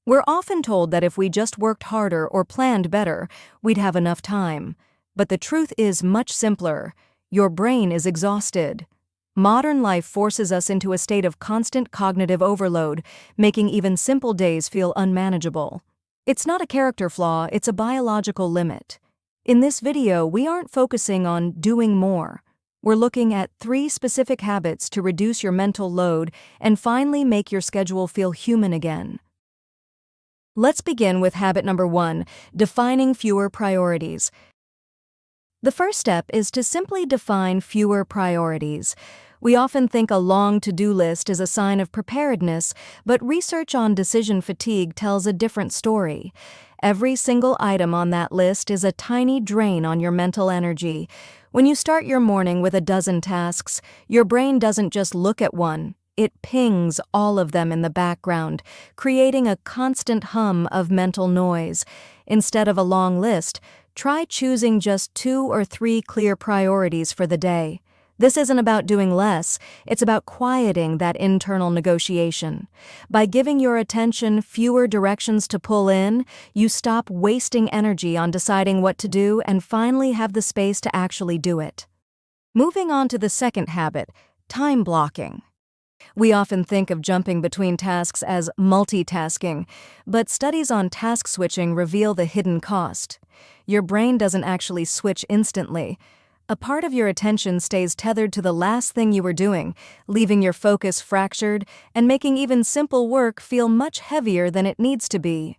We're often told that if we just worked harder or planned better, we'd have enough time. But the truth is much simpler. Your brain is exhausted. Modern life forces us into a state of constant cognitive overload, making even simple days feel unmanageable. It's not a character flaw, it's a biological limit. In this video, we aren't focusing on doing more. We're looking at 3 specific habits to reduce your mental load and finally make your schedule feel human again. Let's begin with habit number 1, defining fewer priorities. The first step is to simply define fewer priorities. We often think a long to-do list is a sign of preparedness, but research on decision fatigue tells a different story. Every single item on that list is a tiny drain on your mental energy. When you start your morning with a dozen tasks, your brain doesn't just look at one. It pings all of them in the background, creating a constant hum of mental noise. Instead of a long list, try choosing just 2 or 3 clear priorities for the day. This isn't about doing less, it's about quieting that internal negotiation. By giving your attention fewer directions to pull in, you stop wasting energy on deciding what to do and finally have the space to actually do it. Moving on to the second habit, time blocking. We often think of jumping between tasks as multitasking, but studies on task switching reveal the hidden cost. Your brain doesn't actually switch instantly. A part of your attention stays tethered to the last thing you were doing, leaving your focus fractured and making even simple work feel much heavier than it needs to be.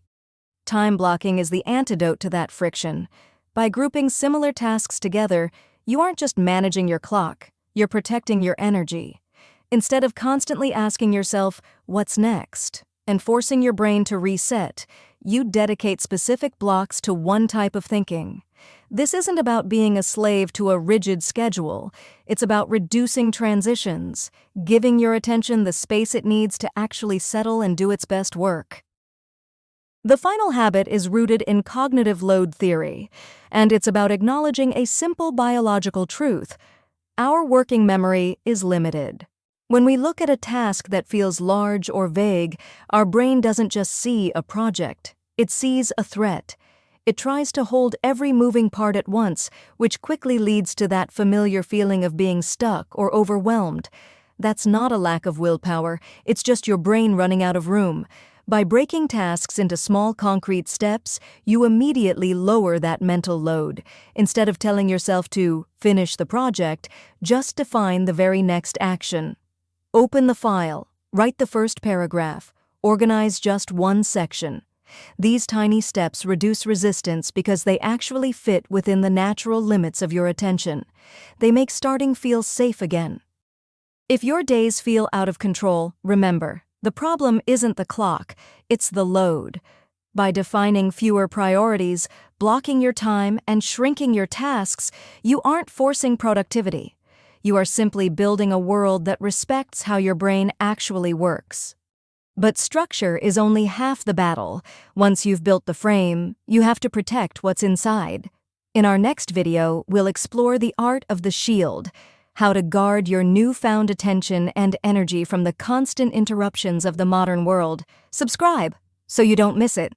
Time blocking is the antidote to that friction. By grouping similar tasks together, you aren't just managing your clock, you're protecting your energy. Instead of constantly asking yourself, "What's next?" and forcing your brain to reset, you dedicate specific blocks to one type of thinking. This isn't about being a slave to a rigid schedule. It's about reducing transitions, giving your attention the space it needs to actually settle and do its best work. The final habit is rooted in cognitive load theory, and it's about acknowledging a simple biological truth. Our working memory is limited. When we look at a task that feels large or vague, our brain doesn't just see a project, it sees a threat. It tries to hold every moving part at once, which quickly leads to that familiar feeling of being stuck or overwhelmed. That's not a lack of willpower, it's just your brain running out of room. By breaking tasks into small concrete steps, you immediately lower that mental load. Instead of telling yourself to finish the project, just define the very next action. Open the file, write the first paragraph, organize just one section. These tiny steps reduce resistance because they actually fit within the natural limits of your attention. They make starting feel safe again. If your days feel out of control, remember, the problem isn't the clock, it's the load. By defining fewer priorities, blocking your time, and shrinking your tasks, you aren't forcing productivity. You are simply building a world that respects how your brain actually works. But structure is only half the battle. Once you've built the frame, you have to protect what's inside. In our next video, we'll explore the art of the shield, how to guard your newfound attention and energy from the constant interruptions of the modern world. Subscribe so you don't miss it.